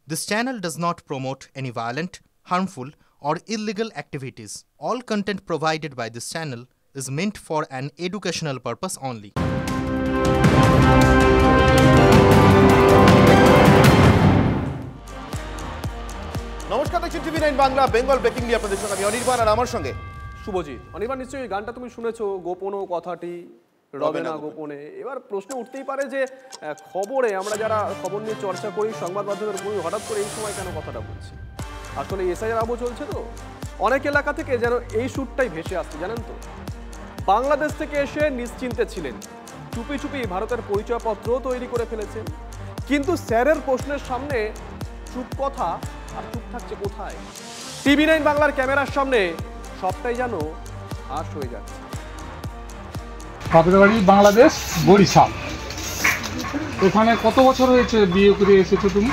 This channel does not promote any violent, harmful, or illegal activities. All content provided by this channel is meant for an educational purpose only. নমস্কার, দেখছেন টিভি9 Bangla Bengal breaking নিয়ে আপনাদের সঙ্গে আমি অনির্বাণ আর আমার সঙ্গে শুভজিৎ। অনির্বাণ, নিশ্চয়ই গানটা তুমি শুনেছো, গোপনও কথাটি রবে না গোপনে। এবার প্রশ্ন উঠতেই পারে যে খবরে আমরা যারা খবর নিয়ে চর্চা করি, সংবাদ মাধ্যমের উপর হঠাৎ করে এই সময় কেন কথাটা বলছি? আসলে এসআইআর আবহ চলছে, তো অনেক এলাকা থেকে যেন এই সুরটাই ভেসে আসছে, জানেন তো। বাংলাদেশ থেকে এসে নিশ্চিন্তে ছিলেন, চুপি চুপি ভারতের পরিচয়পত্র তৈরি করে ফেলেছেন, কিন্তু স্যারের প্রশ্নের সামনে চুপ কথা আর চুপ থাকছে কোথায়? টিভি9 বাংলার ক্যামেরার সামনে সবটাই যেন আশ হয়ে যাচ্ছে। বাপের বাড়ি বাংলাদেশ, বরিশাল। ওখানে কত বছর হয়েছে বিয়ে করে এসেছো তুমি?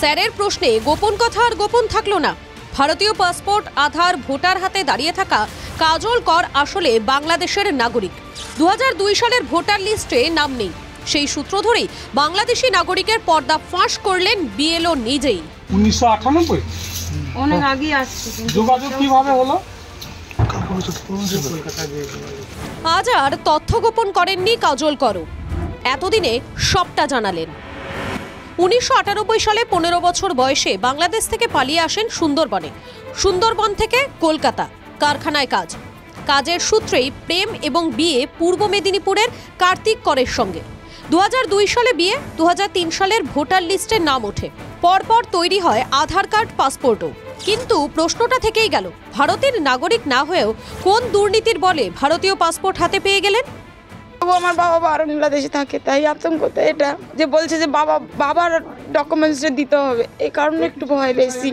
স্যারের প্রশ্নে গোপন কথা আর গোপন থাকলো না। ভারতীয় পাসপোর্ট, আধার, ভোটার হাতে দাঁড়িয়ে থাকা কাজল কর আসলে বাংলাদেশের নাগরিক। 2002 সালের ভোটার লিস্টে নাম নেই। সেই সূত্র ধরেই বাংলাদেশি নাগরিকের পর্দা ফাঁস করলেন বিএলও নিজেই। 1998 অনেক আগে আসছে। যোগাযোগ কিভাবে হলো? আজ আর তথ্য গোপন করেননি কাজল কর, এতদিনে সবটা জানালেন। 1998 সালে 15 বছর বয়সে বাংলাদেশ থেকে পালিয়ে আসেন সুন্দরবনে। সুন্দরবন থেকে কলকাতা, কারখানায় কাজের সূত্রেই প্রেম এবং বিয়ে পূর্ব মেদিনীপুরের কার্তিক করের সঙ্গে। 2002 সালে বিয়ে, 2003 সালের ভোটার লিস্টে নাম ওঠে। পরপর তৈরি হয় আধার কার্ড, পাসপোর্টও। কিন্তু প্রশ্নটা থেকেই গেল, ভারতের নাগরিক না হয়েও কোন দুর্নীতির বলে ভারতীয় পাসপোর্ট হাতে পেয়ে গেলেন? আমার বাবা বাংলাদেশে থাকে, তাই আতঙ্কতে এটা যে বলছে যে বাবার ডকুমেন্টসটা দিতে হবে, এই কারণে একটু ভয় বেশি।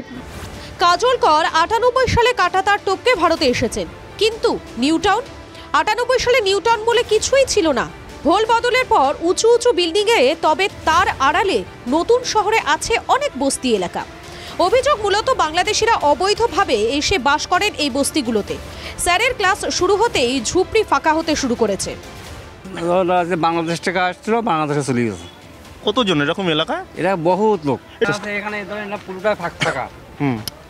কাজল কর 98 সালে কাঁটাতার টপকে ভারতে এসেছেন, কিন্তু নিউ টাউন? 98 সালে নিউ টাউন বলে কিছুই ছিল না। ভোল বদলের পর উঁচু উঁচু বিল্ডিংয়ে, তবে তার আড়ালে নতুন শহরে আছে অনেক বস্তি এলাকা। অভিযোগ মূলত বাংলাদেশিরা অবৈধভাবে এসে বাস করেন এই বস্তিগুলোতে। স্যারের ক্লাস শুরু হতেই ঝুপড়ি ফাঁকা হতে শুরু করেছে। বাংলাদেশ থেকে আসছিল, বাংলাদেশে চলে গেছে। কতজন এরকম এলাকা? এরা বহুত লোক এখানে, ধরেন না পুরোটাই ফাঁকা।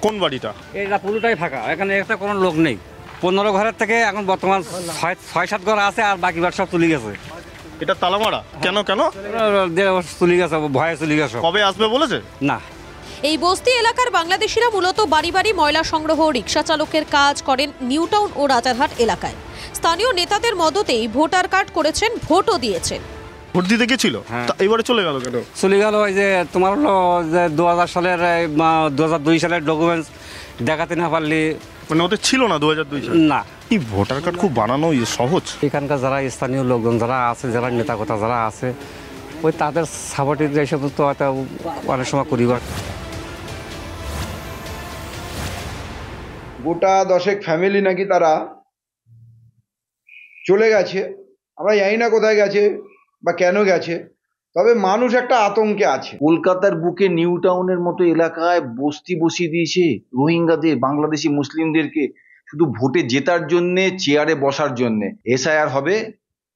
কোন বাড়িটা? এটা পুরোটাই ফাঁকা, এখানে একটা কোনো লোক নেই। 15 ঘরের থেকে এখন বর্তমান 6-7 ঘর আছে, আর বাকি ঘর সব চলে গেছে। এটা তালামারা? কেন চলে গেছে, ভয়ে চলে গেছে। কবে আসবে বলেছে? না। এই বস্তি এলাকার বাংলাদেশিরা মূলত বাড়ি বাড়ি ময়লা সংগ্রহ, রিক্সা চালকের কাজ করেন নিউ টাউন ও রাজারহাট এলাকায়। স্থানীয় নেতাদের মদতেই ভোটার কার্ড করেছেন, ভোটও দিয়েছেন। ভোট দিতে গেছিল, এবারে চলে গেল কেন? চলে গেল ওই যে তোমার হলো যে 2002 সালের ডকুমেন্টস দেখাতে না পারলে। মানে ওদের ছিল না 2002 সালে? না। কি ভোটার কার্ড খুব বানানো সহজ? এখানকার যারা স্থানীয় লোকজন যারা আছে, যারা নেতা কথা যারা আছে, ওই তাদের সাপোর্টিভ এইসব তো অনেক সময় করিবার। গোটা 10 ফ্যামিলি নাকি তারা চলে গেছে, আমরা জানি না কোথায় গেছে বা কেন গেছে, তবে মানুষ একটা আতঙ্কে আছে। কলকাতার বুকে নিউ টাউনের মতো এলাকায় বস্তি বসিয়ে দিয়েছে রোহিঙ্গাদের, বাংলাদেশি মুসলিমদেরকে, শুধু ভোটে জেতার জন্যে, চেয়ারে বসার জন্যে। এসআইআর হবে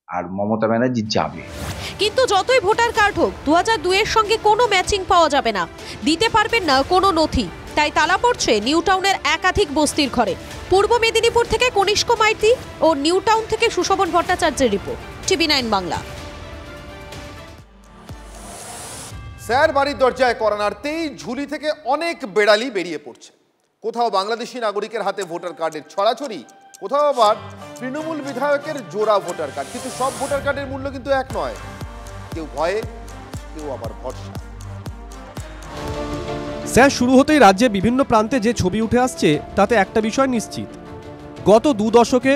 আর মমতা ব্যানার্জি যাবে। কিন্তু যতই ভোটার কার্ড হোক, 2002 এর সঙ্গে কোনো ম্যাচিং পাওয়া যাবে না, দিতে পারবেন না কোনো নথি। তাই তালা পড়ছে নিউ টাউনের একাধিক বস্তির ঘরে। পূর্ব মেদিনীপুর থেকে কনিষ্ক মাইতি ও নিউ টাউন থেকে সুশোভন ভট্টাচার্যের রিপোর্ট, টিভি9 বাংলা। স্যার বাড়ির দরজায় কড়া নাড়তেই ঝুলি থেকে অনেক বেড়ালি বেরিয়ে পড়ছে। কোথাও বাংলাদেশি নাগরিকের হাতে ভোটার কার্ডের ছড়াছড়ি, কোথাও আবার তৃণমূল বিধায়কের জোড়া ভোটার কার্ড। কিন্তু সব ভোটার কার্ডের মূল্য কিন্তু এক নয়, কেউ ভয়ে, কেউ আবার ভরসা। স্যার শুরু হতেই রাজ্যে বিভিন্ন প্রান্তে যে ছবি উঠে আসছে, তাতে একটা বিষয় নিশ্চিত, গত 2 দশকে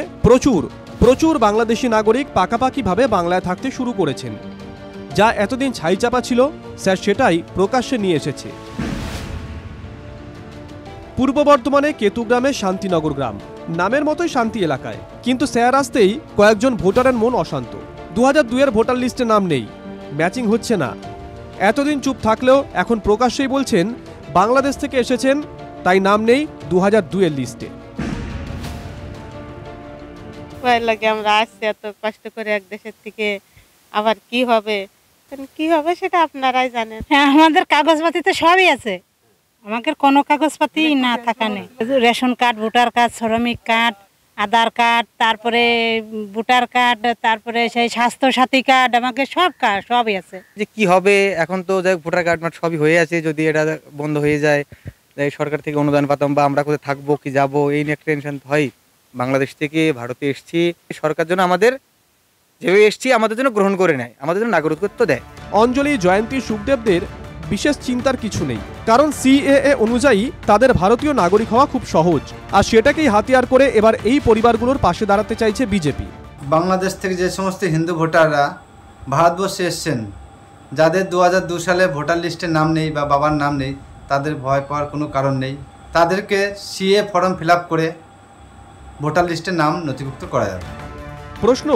প্রচুর বাংলাদেশি নাগরিক পাকাপাকিভাবে বাংলায় থাকতে শুরু করেছেন। যা এতদিন ছাইচাপা ছিল, স্যার সেটাই প্রকাশ্যে নিয়ে এসেছে। পূর্ব বর্ধমানে কেতুগ্রামের শান্তিনগর গ্রাম, নামের মতোই শান্তি এলাকায়, কিন্তু স্যার আসতেই কয়েকজন ভোটারের মন অশান্ত। 2002 এর ভোটার লিস্টে নাম নেই, ম্যাচিং হচ্ছে না। এতদিন চুপ থাকলেও এখন প্রকাশ্যেই বলছেন বাংলাদেশ থেকে এসেছেন, তাই নাম নেই 2002 এর লিস্টে। ভয় লাগে, আমরা আসছি এত কষ্ট করে এক দেশের থেকে, আবার কি হবে কি হবে সেটা আপনারাই জানেন। হ্যাঁ, আমাদের কাগজপাতি তো সবই আছে, আমাদের কোনো কাগজপাতি না থাকা নেই। রেশন কার্ড, ভোটার কার্ড, শ্রমিক কার্ড, আধার কার্ড, তারপরে ভোটার কার্ড, তারপরে সেই স্বাস্থ্য সাথী কার্ড, আমাকে সব কার্ড সবই আছে। যে কি হবে এখন তো যাই ভোটার কার্ড সবই হয়ে আছে, যদি এটা বন্ধ হয়ে যায় সরকার থেকে অনুদান পাতাম বা আমরা কোথায় থাকবো কি যাবো এই নিয়ে একটা টেনশন হয়। বাংলাদেশ থেকে ভারতে এসছি, সরকার জন্য আমাদের যেভাবে এসছি আমাদের জন্য গ্রহণ করে নেয়, আমাদের জন্য নাগরিকত্ব দেয়। অঞ্জলি, জয়ন্তী, সুখদেবদের বিশেষ চিন্তার কিছু নেই, কারণ সিএএ অনুযায়ী তাদের ভারতীয় নাগরিক হওয়া খুব সহজ, আর সেটাকেই হাতিয়ার করে এবার এই পরিবারগুলোর পাশে দাঁড়াতে চাইছে বিজেপি। বাংলাদেশ থেকে যে সমস্ত হিন্দু ভোটাররা ভারতবর্ষে এসছেন, যাদের 2002 সালে ভোটার লিস্টে নাম নেই বা বাবার নাম নেই, তাদের ভয় পাওয়ার কোনো কারণ নেই। তাদেরকে সিএ ফর্ম ফিল আপ করে ভোটার লিস্টে নাম নথিভুক্ত করা যাবে। প্রশ্ন,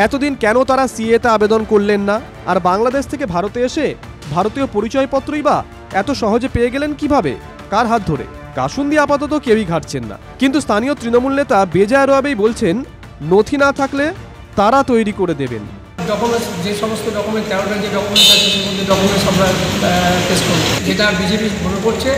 এতদিন কেন তারা সিএতে আবেদন করলেন না, আর বাংলাদেশ থেকে ভারতে এসে ভারতীয় পরিচয়পত্রই বা এত সহজে পেয়ে গেলেন কিভাবে, কার হাত ধরে? কাসুন্দি আপাতত কেউই ঘাটছেন না, কিন্তু স্থানীয় তৃণমূল নেতা বেজায় রবেই বলছেন নথি না থাকলে তারা তৈরি করে দেবেন। ডকুমেন্টস, যে সমস্ত ডকুমেন্ট 13টা যে ডকুমেন্টস আছে সেই মধ্যে ডকুমেন্টস আমরা টেস্ট করব, যেটা বিজেপি মনে করছে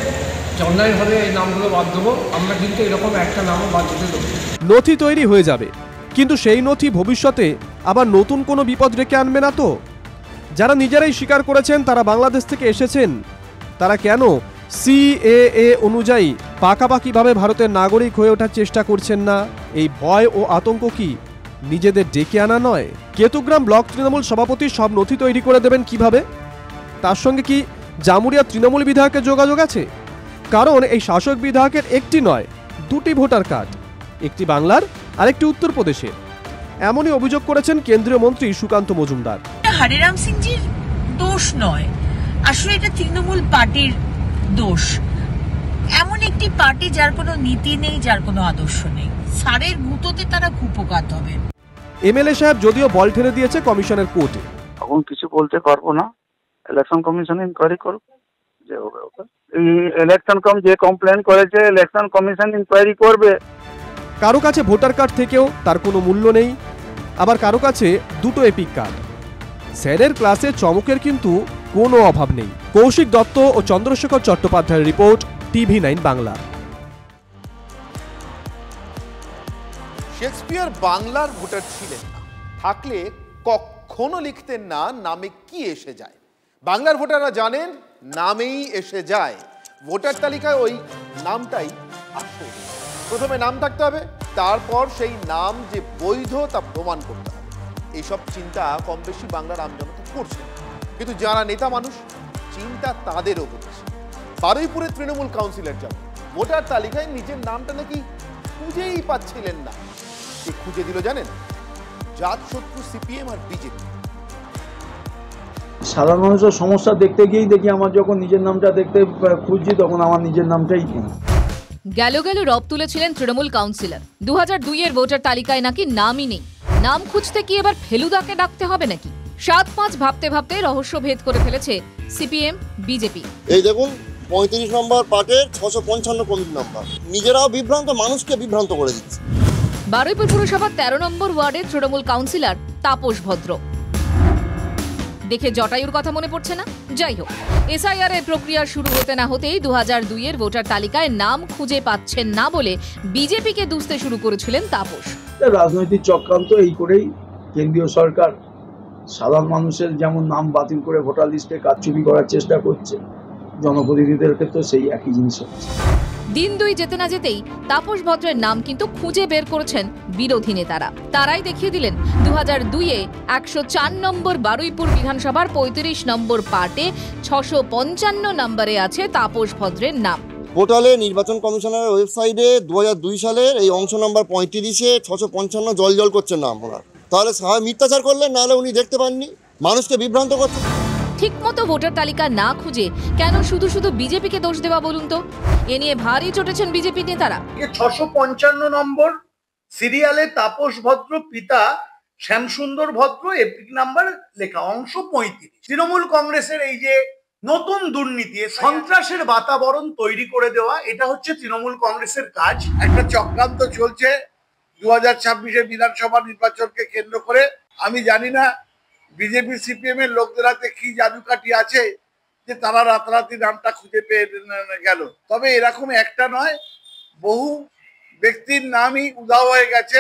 যে অনলাইনভাবে এই নামগুলো বাদ দেবো, আমরা কিন্তু এরকম একটা নামও বাদ দিতে দেবো। নথি তৈরি হয়ে যাবে, কিন্তু সেই নথি ভবিষ্যতে আবার নতুন কোনো বিপদ রেখে আনবে না তো? যারা নিজেরাই স্বীকার করেছেন তারা বাংলাদেশ থেকে এসেছেন, তারা কেন সিএএ অনুযায়ী পাকাপাকিভাবে ভারতের নাগরিক হয়ে ওঠার চেষ্টা করছেন না? এই ভয় ও আতঙ্ক কি নিজেদের ডেকে আনা নয়? কেতুগ্রাম ব্লক তৃণমূল সভাপতি সব নথি তৈরি করে দেবেন কিভাবে? তার সঙ্গে কি জামুরিয়া তৃণমূল বিধায়কের যোগাযোগ আছে? কারণ এই শাসক বিধায়কের একটি নয়, দুটি ভোটার কার্ড, একটি বাংলার আরেকটি উত্তরপ্রদেশের। এমনই অভিযোগ করেছেন কেন্দ্রীয় মন্ত্রী সুকান্ত মজুমদার। হরিরাম সিংজির দোষ নয়, আসলে এটা তৃণমূল পার্টির দোষ। এমন একটি পার্টি যার কোনো নীতি নেই, যার কোনো আদর্শ নেই, সারের গুঁতোতে তারা কুপোকাত হবে। এমএলএ সাহেব যদিও বল ঠেলে দিয়েছে কমিশনের কোর্টে। এখন কিছু বলতে পারবো না, ইলেকশন কমিশন ইনকোয়ারি করুক, যে হবে ওটা। এই ইলেকশন যে কমপ্লেন করেছে ইলেকশন কমিশন ইনকোয়ারি করবে। কারো কাছে ভোটার কার্ড থেকেও তার কোনো মূল্য নেই, আবার কারো কাছে দুটো এপিক কার্ড। স্যারের ক্লাসে চমকের কিন্তু কোনো অভাব নেই। কৌশিক দত্ত ও চন্দ্রশেখর চট্টোপাধ্যায়ের রিপোর্ট, TV9 বাংলা। শেক্সপিয়ার বাংলার ভোটার ছিলেন না, থাকলে কখনো লিখতেন না নামে কি এসে যায়। বাংলার ভোটাররা জানেন নামেই এসে যায়, ভোটার তালিকায় ওই নামটাই আসল। প্রথমে নাম থাকতে হবে, তারপর সেই নাম যে বৈধ তা প্রমাণ করতে হবে। এইসব চিন্তা কম বেশি বাংলার আমজনতা করছে, কিন্তু যারা নেতা মানুষ চিন্তা তাদেরও করছে। বারুইপুরের তৃণমূল কাউন্সিলর যেমন ভোটার তালিকায় নিজের নামটা নাকি খুঁজেই পাচ্ছিলেন না। কে খুঁজে দিল জানেন? জাত শত্রু সিপিএম আর বিজেপি। সাধারণ মানুষের সমস্যা দেখতে গিয়েই দেখি আমার যখন নিজের নামটা দেখতে খুঁজছি তখন আমার নিজের নামটাই গেল রব তুলেছিলেন তৃণমূল কাউন্সিলর। 2002-এর ভোটার তালিকায় নাকি নামই নেই। নাম খুঁজতে কি এবার ফেলুদাকে ডাকতে হবে নাকি? 7-5 ভাবতে ভাবতে রহস্য ভেদ করে ফেলেছে সিপিএম বিজেপি। এই দেখুন 35 নম্বর পার্টের 655 কমিটি নাম্বার, নিজেরাও বিভ্রান্ত, মানুষকে বিভ্রান্ত করে দিচ্ছে। বারুইপুর পুরসভার 13 নম্বর ওয়ার্ডের তৃণমূল কাউন্সিলর তাপস ভদ্র। দেখে জটায়ুর কথা মনে পড়ছে না? যাই হোক, এসআইআর এর প্রক্রিয়া শুরু হতে না হতেই 2002-এর ভোটার তালিকায় নাম খুঁজে পাচ্ছেন না বলে বিজেপিকে দুষতে শুরু করেছিলেন তাপস। রাজনৈতিক চক্রান্ত এই করেই কেন্দ্রীয় সরকার সাধারণ মানুষের যেমন নাম বাতিল করে ভোটার লিস্টে কারচুপি করার চেষ্টা করছে, জনপ্রতিনিধিদের ক্ষেত্রে সেই একই জিনিস হচ্ছে। দিন দুই যেতে না যেতেই তাপস ভদ্রের নাম কিন্তু খুঁজে বের করেছেন বিরোধী নেতারা। তারাই দেখিয়ে দিলেন 2002-এ 104 নম্বর বারুইপুর বিধানসভার 35 নম্বর পার্টে 655 নম্বরে আছে তাপস ভদ্রের নাম। পোর্টালে নির্বাচন কমিশনের ওয়েবসাইটে 2002 সালের এই অংশ নাম্বার 35-এ 655 জল করছে নাম ওনার। তাহলে মিথ্যাচার করলেন, নাহলে উনি দেখতে পাননি, মানুষকে বিভ্রান্ত করছেন। ঠিকমতো ভোটার তালিকা না খুঁজে কেন শুধু বিজেপিকে দোষ দেওয়া বলুন তো? এ নিয়ে ভারী চটেছেন বিজেপি নেতারা। 655 নম্বর সিরিয়ালে তাপস ভদ্র, পিতা শ্যামসুন্দর ভদ্র, এপিক নাম্বার লেখা, অংশ 35। তৃণমূল কংগ্রেসের এই যে নতুন দুর্নীতি, সন্ত্রাসের বাতাবরণ তৈরি করে দেওয়া, এটা হচ্ছে তৃণমূল কংগ্রেসের কাজ। একটা চক্রান্ত চলছে 2026-এর বিধানসভা নির্বাচনকে কেন্দ্র করে। আমি জানি না বিজেপি সিপিএম এর লোকদের হাতে কি জাদুকাঠি আছে যে তারা রাতারাতি নামটা খুঁজে পেয়ে গেল। তবে এরকম একটা নয়, বহু ব্যক্তির নামই উধাও হয়ে গেছে।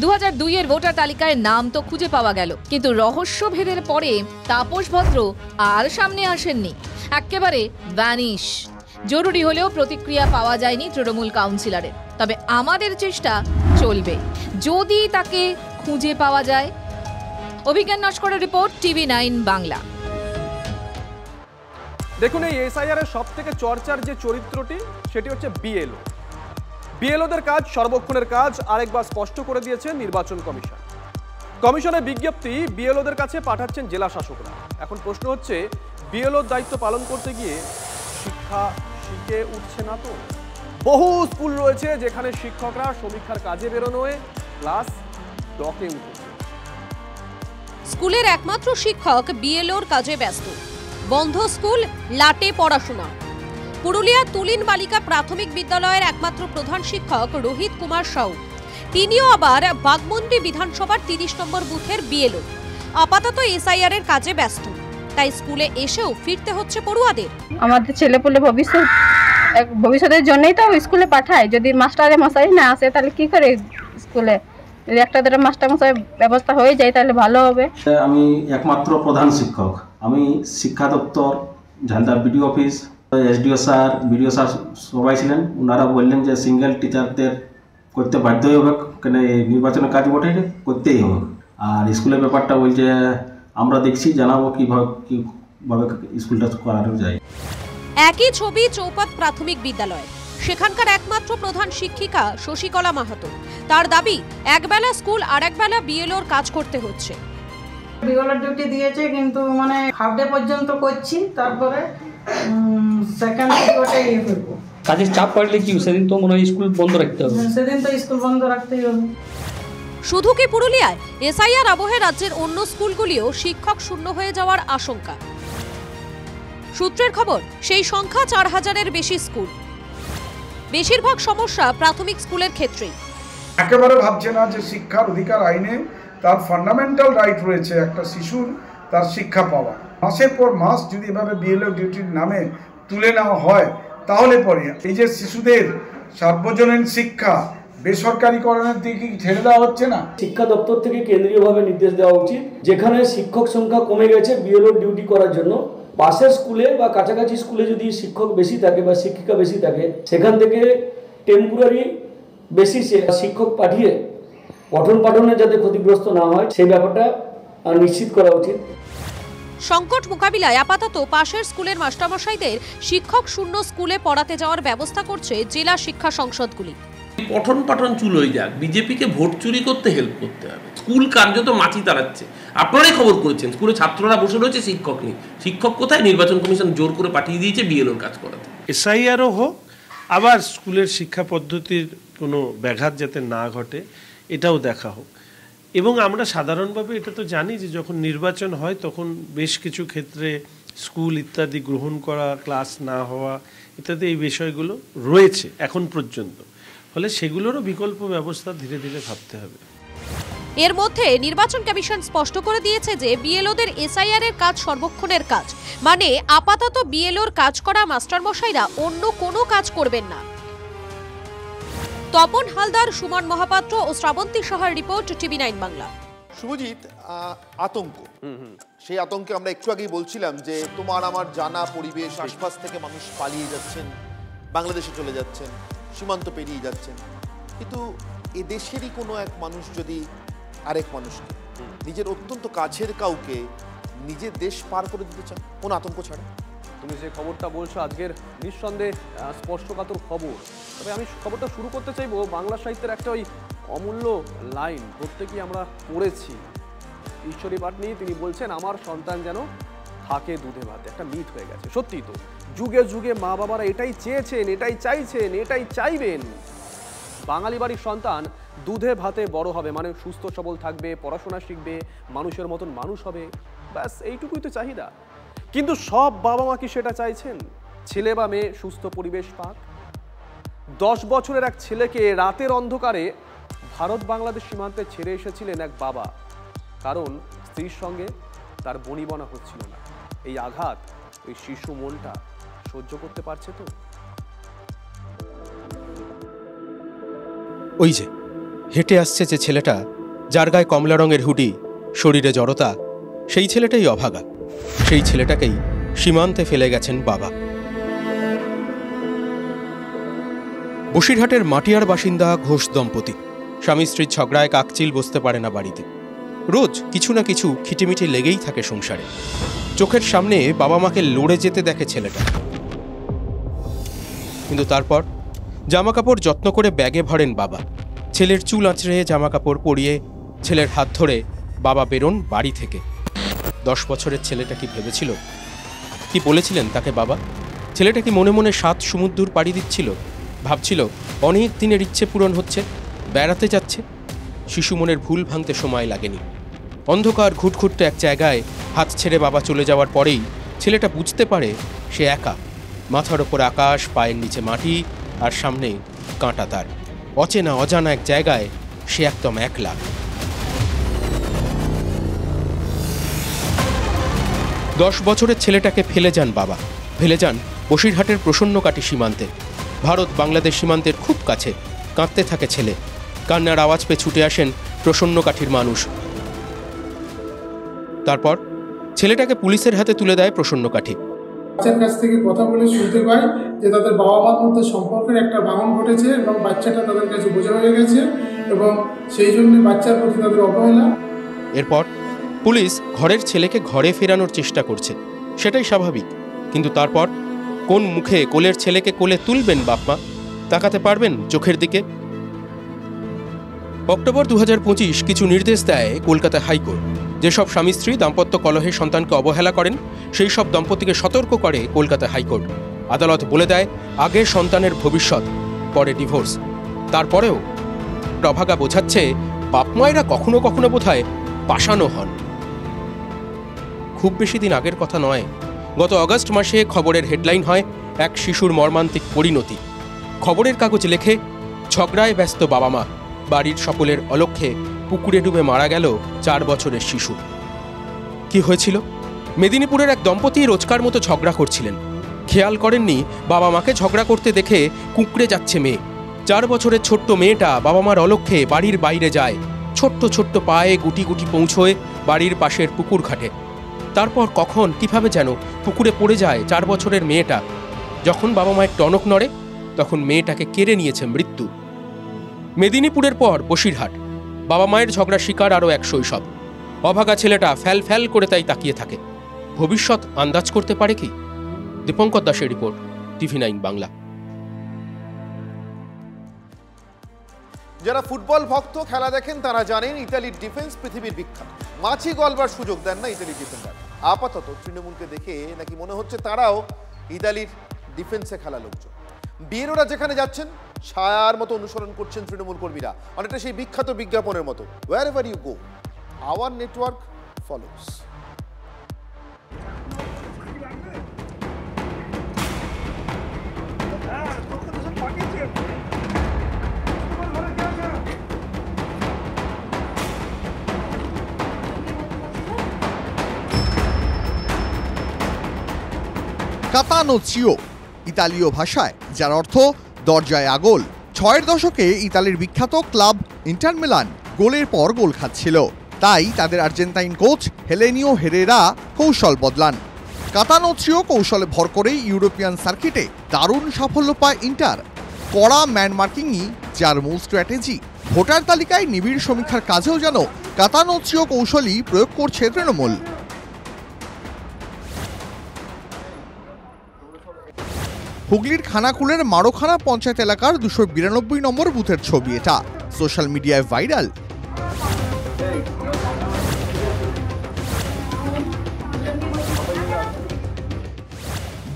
2002 এর ভোটার তালিকায় নাম তো খুঁজে পাওয়া গেল, কিন্তু রহস্যভেদের পরে তাপস ভদ্র আর সামনে আসেননি, একেবারে ভ্যানিশ। জরুরি হলেও প্রতিক্রিয়া পাওয়া যায়নি তৃণমূল কাউন্সিলরের। তবে আমাদের চেষ্টা চলবে যদি তাকে খুঁজে পাওয়া যায়। অভিজ্ঞান নস্করের রিপোর্ট, TV9 বাংলা। দেখুন, এই এসআইআর এর সব থেকে চর্চার যে চরিত্রটি সেটি হচ্ছে বিএলও। বিএলওদের কাজ সর্বক্ষণের কাজ আরেকবার স্পষ্ট করে দিয়েছে নির্বাচন কমিশন। কমিশনের বিজ্ঞপ্তি বিএলওদের কাছে পাঠাচ্ছেন জেলা শাসকরা। এখন প্রশ্ন হচ্ছে, বিএলওর দায়িত্ব পালন করতে গিয়ে শিক্ষা শিখে উঠছে না তো? বহু স্কুল রয়েছে যেখানে শিক্ষকরা সমীক্ষার কাজে বেরোনোয় ক্লাস ডকে উঠেছে। স্কুলের একমাত্র শিক্ষক বিএলওর কাজে ব্যস্ত। বন্ধ স্কুল, লাটে পড়াশোনা। পুরুলিয়া তুলিন বালিকা প্রাথমিক বিদ্যালয়ের একমাত্র প্রধান শিক্ষক রোহিত কুমার সাউ, তিনিও আবার বাগমুন্ডি বিধানসভার 30 নম্বর বুথের বিএলও। আপাতত এসআইআর এর কাজে ব্যস্ত, তাই স্কুলে এসেও ফিরতে হচ্ছে পড়ুয়াদের। আমাদের ছেলেপুলে ভবিষ্যতের জন্যই তো স্কুলে পাঠায়। যদি মাস্টারে মশাই না আসে তাহলে কি করে স্কুলে? যদি একটা দুটো মাস্টার মশাই ব্যবস্থা হয়ে যায় তাহলে ভালো হবে। আমি একমাত্র প্রধান শিক্ষক। আমি শিক্ষা দপ্তর, Jhalda BDO office, SDO sir, BDO sir সবাই ছিলেন। ওনারা বললেন যে সিঙ্গেল টিচারদের করতে বাধ্যই হবে, কেন নির্বাচনের কাজ বটে, করতেই হবে। আর স্কুলের ব্যাপারটা বলছে আমরা দেখছি, জানাবো কিভাবে স্কুলটা করানো যায়। একই ছবি চৌপাত প্রাথমিক বিদ্যালয়। সেখানকার একমাত্র প্রধান শিক্ষিকা শশীকলা মাহাতো। তার দাবি, একবেলা স্কুল আর একবেলা বিএলওর কাজ করতে হচ্ছে। বিএলওর ডিউটি দিয়েছে, কিন্তু মানে হাফ ডে পর্যন্ত করছি, তারপরে সেকেন্ড পিরিয়ডে করব। কাজের চাপ পড়লে কি সেদিন তো মনে হয় স্কুল বন্ধ রাখতে হবে? সেদিন তো স্কুল বন্ধ রাখতেই হবে। শুধু কি পুরুলিয়ায়? এসআইআর আবহে রাজ্যের অন্য স্কুলগুলিও শিক্ষক শূন্য হয়ে যাওয়ার আশঙ্কা। সূত্রের খবর, সেই সংখ্যা 4000-এর বেশি স্কুল। বেশিরভাগ সমস্যা প্রাথমিক স্কুলের ক্ষেত্রেই। একেবারে ভাবছে না যে শিক্ষার অধিকার আইনে তার ফান্ডামেন্টাল রাইট রয়েছে একটা শিশুর তার শিক্ষা পাওয়া। মাসের পর মাস যদি এভাবে বিএলও ডিউটির নামে তুলে নেওয়া হয়, তাহলে পরে এই যে শিশুদের সার্বজনীন শিক্ষা বেসরকারিকরণের দিকে ঠেলে দেওয়া হচ্ছে না? শিক্ষা দপ্তর থেকে কেন্দ্রীয়ভাবে নির্দেশ দেওয়া উচিত, যেখানে শিক্ষক সংখ্যা কমে গেছে বিএলও ডিউটি করার জন্য, পাশের স্কুলে বা কাছাকাছি স্কুলে যদি শিক্ষক বেশি থাকে বা শিক্ষিকা বেশি থাকে, সেখান থেকে টেম্পোরারি বেসিসে শিক্ষক পাঠিয়ে পঠন পাঠনে যাতে ক্ষতিগ্রস্ত না হয় সেই ব্যাপারটা নিশ্চিত করা উচিত। সংকট মোকাবিলায় আপাতত পাশের স্কুলের মাস্টারমশাইদের শিক্ষক শূন্য স্কুলে পড়াতে যাওয়ার ব্যবস্থা করছে জেলা শিক্ষা সংসদগুলি। পঠন পাঠন চুল হয়ে যাক, বিজেপিকে ভোট চুরি করতে হেল্প করতে হবে। স্কুল কার্যত মাটি তাড়াচ্ছে। আপনারাই খবর করেছেন, স্কুলে ছাত্ররা বসে রয়েছে, শিক্ষক নেই। শিক্ষক কোথায়? নির্বাচন কমিশন জোর করে পাঠিয়ে দিয়েছে বিএলওর কাজ করাতে। এসআইআরও হোক, আবার স্কুলের শিক্ষা পদ্ধতির কোনো ব্যাঘাত যাতে না ঘটে এটাও দেখা হোক। এবং আমরা সাধারণভাবে এটা তো জানি যে যখন নির্বাচন হয় তখন বেশ কিছু ক্ষেত্রে স্কুল ইত্যাদি গ্রহণ করা, ক্লাস না হওয়া ইত্যাদি এই বিষয়গুলো রয়েছে এখন পর্যন্ত। ফলে সেগুলোরও বিকল্প ব্যবস্থা ধীরে ধীরে ভাবতে হবে। এর মধ্যে নির্বাচন কমিশন স্পষ্ট করে দিয়েছে যে বিএলওদের এসআইআর এর কাজ সর্বক্ষণের কাজ, মানে আপাতত বিএলওর কাজ করা মাস্টারমশাইরা অন্য কোনো কাজ করবেন না। তপন হালদার, সুমন মহাপাত্র ও শ্রাবন্তী সাহার রিপোর্ট, TV9 বাংলা। শুভজিৎ, আতঙ্ক, সেই আতঙ্কে আমরা একটু আগেই বলছিলাম যে তোমার আমার জানা পরিবেশ, আশপাশ থেকে মানুষ পালিয়ে যাচ্ছেন, বাংলাদেশে চলে যাচ্ছেন, সীমান্ত পেরিয়ে যাচ্ছেন। কিন্তু এদেশেরই কোনো এক মানুষ যদি আরেক মানুষকে, নিজের অত্যন্ত কাছের কাউকে নিজের দেশ পার করে দিতে চান, কোন আতঙ্ক ছাড়া? তুমি যে খবরটা বলছো আজকের নিঃসন্দেহে স্পর্শকাতর খবর। তবে আমি খবরটা শুরু করতে চাইবো বাংলা সাহিত্যের একটা ওই অমূল্য লাইন, প্রত্যেকেই আমরা পড়েছি। ঈশ্বরী পাটনি তিনি বলছেন, আমার সন্তান যেন থাকে দুধে ভাতে। একটা মিথ হয়ে গেছে, সত্যি তো। যুগে যুগে মা বাবারা এটাই চেয়েছেন, এটাই চাইছেন, এটাই চাইবেন। বাঙালি বাড়ির সন্তান দুধে ভাতে বড় হবে, মানে সুস্থ সবল থাকবে, পড়াশোনা শিখবে, মানুষের মতন মানুষ হবে, ব্যাস এইটুকুই তো চাহিদা। কিন্তু সব বাবা মা কি সেটা চাইছেন? ছেলে বা মেয়ে সুস্থ পরিবেশ পাক? 10 বছরের এক ছেলেকে রাতের অন্ধকারে ভারত বাংলাদেশ সীমান্তে ছেড়ে এসেছিলেন এক বাবা, কারণ স্ত্রীর সঙ্গে তার বনিবনা হচ্ছিল না। এই আঘাত ওই শিশু মনটা সহ্য করতে পারছে তো? ওই যে হেঁটে আসছে যে ছেলেটা, যার গায়ে কমলা রঙের হুডি, শরীরে জড়তা, সেই ছেলেটাই অভাগা। সেই ছেলেটাকেই সীমান্তে ফেলে গেছেন বাবা। বসিরহাটের মাটিয়ার বাসিন্দা ঘোষ দম্পতি। স্বামী স্ত্রীর ঝগড়ায় কাকচিল বসতে পারে না বাড়িতে। রোজ কিছু না কিছু খিটিমিটি লেগেই থাকে সংসারে। চোখের সামনে বাবা মাকে লড়ে যেতে দেখে ছেলেটা। কিন্তু তারপর জামাকাপড় যত্ন করে ব্যাগে ভরেন বাবা। ছেলের চুল আঁচড়ে জামাকাপড় পরিয়ে ছেলের হাত ধরে বাবা বেরোন বাড়ি থেকে। 10 বছরের ছেলেটা কি ভেবেছিল? কি বলেছিলেন তাকে বাবা? ছেলেটা কি মনে মনে 7 সমুদ্র পাড়ি দিচ্ছিল? ভাবছিল অনেক দিনের ইচ্ছে পূরণ হচ্ছে, বেড়াতে যাচ্ছে। শিশু মনের ভুল ভাঙতে সময় লাগেনি। অন্ধকার ঘুটঘুটতে এক জায়গায় হাত ছেড়ে বাবা চলে যাওয়ার পরেই ছেলেটা বুঝতে পারে সে একা। মাথার ওপর আকাশ, পায়ের নিচে মাটি, আর সামনে কাঁটা তার। অচেনা অজানা এক জায়গায় সে একদম একলা। 10 বছরের ছেলেটাকে ফেলে যান বাবা। ফেলে যান বসিরহাটের প্রসন্নকাঠি সীমান্তে। ভারত বাংলাদেশ সীমান্তের খুব কাছে। কাঁদতে থাকে ছেলে। কান্নার আওয়াজ পেয়ে ছুটে আসেন প্রসন্নকাঠির মানুষ। তারপর ছেলেটাকে পুলিশের হাতে তুলে দেয় প্রসন্নকাঠি। বাচ্চার কাছ থেকে কথা বলে শুনতে পাই যে তাদের বাবা মার মধ্যে সম্পর্কের একটা ভাঙন ঘটেছে এবং বাচ্চাটা তাদের কাছে বোঝা হয়ে গেছে এবং সেই জন্য বাচ্চার প্রতি তাদের অবহেলা। এরপর পুলিশ ঘরের ছেলেকে ঘরে ফেরানোর চেষ্টা করছে, সেটাই স্বাভাবিক। কিন্তু তারপর কোন মুখে কোলের ছেলেকে কোলে তুলবেন বাপমা? তাকাতে পারবেন চোখের দিকে? অক্টোবর 2025 কিছু নির্দেশ দেয় কলকাতা হাইকোর্ট। যেসব স্বামী স্ত্রী দাম্পত্য কলহে সন্তানকে অবহেলা করেন সেই সব দম্পতিকে সতর্ক করে কলকাতা হাইকোর্ট। আদালত বলে দেয় আগে সন্তানের ভবিষ্যৎ, পরে ডিভোর্স। তারপরেও প্রভাগা বোঝাচ্ছে বাপমায়েরা কখনো কখনো বোধহয় পাষাণও হন। খুব বেশি দিন আগের কথা নয়, গত আগস্ট মাসে খবরের হেডলাইন হয় এক শিশুর মর্মান্তিক পরিণতি। খবরের কাগজ লেখে ঝগড়ায় ব্যস্ত বাবা মা, বাড়ির সকলের অলক্ষ্যে পুকুরে ডুবে মারা গেল 4 বছরের শিশু। কি হয়েছিল? মেদিনীপুরের এক দম্পতি রোজকার মতো ঝগড়া করছিলেন। খেয়াল করেননি বাবা মাকে ঝগড়া করতে দেখে কুঁকড়ে যাচ্ছে মেয়ে। 4 বছরের ছোট্ট মেয়েটা বাবা মার অলক্ষ্যে বাড়ির বাইরে যায়। ছোট্ট ছোট্ট পায়ে গুটি গুটি পৌঁছয় বাড়ির পাশের পুকুর ঘাটে। তারপর কখন কিভাবে যেন পুকুরে পড়ে যায় 4 বছরের মেয়েটা। যখন বাবা মায়ের টনক নড়ে তখন মেয়েটাকে কেড়ে নিয়েছে মৃত্যু। মেদিনীপুরের পর বসিরহাট। বাবা মায়ের ঝগড়া শিকার আরও এক শৈশব। অভাগা ছেলেটা ফ্যাল ফ্যাল করে তাই তাকিয়ে থাকে। ভবিষ্যৎ আন্দাজ করতে পারে কি? দীপঙ্কর দাসের রিপোর্ট, TV9 বাংলা। যারা ফুটবল ভক্ত, খেলা দেখেন, তারা জানেন ইতালির ডিফেন্স পৃথিবীর বিখ্যাত। মাছি গলবার সুযোগ দেন না ইতালির ডিফেন্ডার। আপাতত তৃণমূলকে দেখে নাকি মনে হচ্ছে তারাও ইতালির ডিফেন্সে খেলা লোকজন। বিয়েরোরা যেখানে যাচ্ছেন ছায়ার মতো অনুসরণ করছেন তৃণমূল কর্মীরা, অনেকটা সেই বিখ্যাত বিজ্ঞাপনের মতো, wherever you go, our network follows। কাতানোচিও ইতালীয় ভাষায়, যার অর্থ দরজায় আগোল। 6-এর দশকে ইতালির বিখ্যাত ক্লাব ইন্টার মিলান গোলের পর গোল খাচ্ছিল, তাই তাদের আর্জেন্টাইন কোচ হেলেনিও হেরেরা কৌশল বদলান। কাতানোচিও কৌশলে ভর করেই ইউরোপিয়ান সার্কিটে দারুণ সাফল্য পায় ইন্টার। কড়া ম্যান মার্কিংই যার মূল স্ট্র্যাটেজি। ভোটার তালিকায় নিবিড় সমীক্ষার কাজেও যেন কাতানোচিও কৌশলই প্রয়োগ করছে তৃণমূল। হুগলির খানাকুলের মারোখানা পঞ্চায়েত এলাকার 292 নম্বর বুথের ছবি এটা, সোশ্যাল মিডিয়ায় ভাইরাল।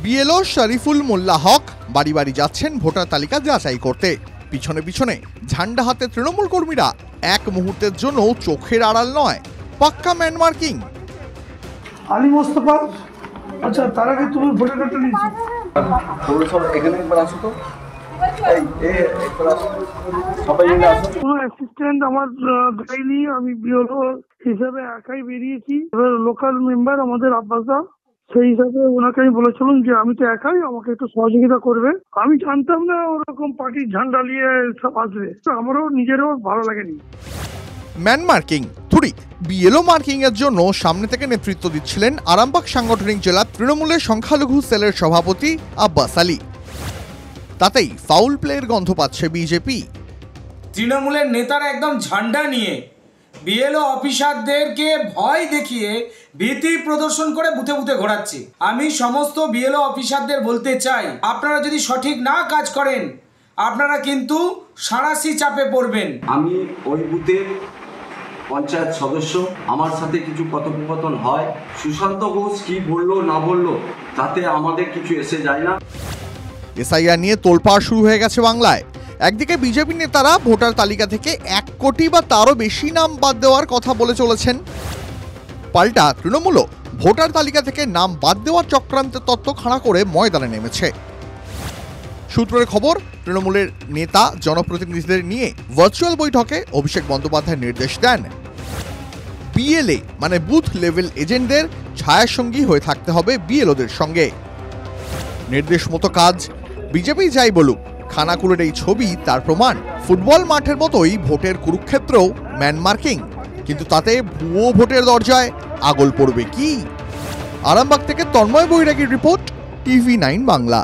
বিএলও শরীফুল মোল্লা হক বাড়ি বাড়ি যাচ্ছেন ভোটার তালিকা যাচাই করতে। পিছনে পিছনে ঝান্ডা হাতে তৃণমূল কর্মীরা। এক মুহূর্তের জন্য চোখের আড়াল নয়, পাক্কা ম্যান মার্কিং। আলী মোস্তফা, আচ্ছা তার আগে তুমি ভোটার কার্ডটা নিয়েছো? পৌরসভা এখানে একবার আসো তো, কোনো অ্যাসিস্ট্যান্ট আমার দেয়নি, আমি বিএলও হিসাবে একাই বেরিয়েছি। এবার লোকাল মেম্বার আমাদের আব্বাসদা, সেই হিসাবে ওনাকে আমি বলেছিলাম যে আমি তো একাই, আমাকে একটু সহযোগিতা করবে। আমি জানতাম না ওরকম পার্টির ঝান্ডা নিয়ে সব আসবে, আমারও নিজেরও ভালো লাগেনি। ম্যান মার্কিং থুড়ি বিএলও মার্কিং এর জন্য সামনে থেকে নেতৃত্ব দিচ্ছিলেন আরামবাগ সাংগঠনিক জেলা তৃণমূলের সংখ্যালঘু সেলের সভাপতি আব্বাস আলী। তাতেই ফাউল প্লের গন্ধ পাচ্ছে বিজেপি। তৃণমূলের নেতারা একদম ঝান্ডা নিয়ে বিএলও অফিসারদেরকে ভয় দেখিয়ে ভীতি প্রদর্শন করে বুথে বুথে ঘোরাচ্ছে। আমি সমস্ত বিএলও অফিসারদের বলতে চাই, আপনারা যদি সঠিক না কাজ করেন আপনারা কিন্তু সাঁড়াশি চাপে পড়বেন। আমি ওই বুথের পঞ্চায়েত সদস্য, আমার সাথে কিছু কথোপকথন হয়। সুশান্ত ঘোষ কি বললো না বললো তাতে আমাদের কিছু এসে যায় না। এসআইআর নিয়ে তোলপাড় শুরু হয়ে গেছে বাংলায়। একদিকে বিজেপি নেতারা ভোটার তালিকা থেকে 1 কোটি বা তারও বেশি নাম বাদ দেওয়ার কথা বলে চলেছেন, পাল্টা তৃণমূলও ভোটার তালিকা থেকে নাম বাদ দেওয়ার চক্রান্তের তত্ত্ব খাড়া করে ময়দানে নেমেছে। সূত্রের খবর, তৃণমূলের নেতা জনপ্রতিনিধিদের নিয়ে ভার্চুয়াল বৈঠকে অভিষেক বন্দ্যোপাধ্যায় নির্দেশ দেন, বিএলএ মানে বুথ লেভেল এজেন্টদের ছায়াসঙ্গী হয়ে থাকতে হবে বিএলওদের সঙ্গে। নির্দেশ মতো কাজ। বিজেপি যাই বলুক, খানাকুলের এই ছবি তার প্রমাণ। ফুটবল মাঠের মতোই ভোটের কুরুক্ষেত্রেও ম্যান মার্কিং, কিন্তু তাতে ভুয়ো ভোটের দরজায় আগল পড়বে কি? আরামবাগ থেকে তন্ময় বৈরাগীর রিপোর্ট, TV9 বাংলা।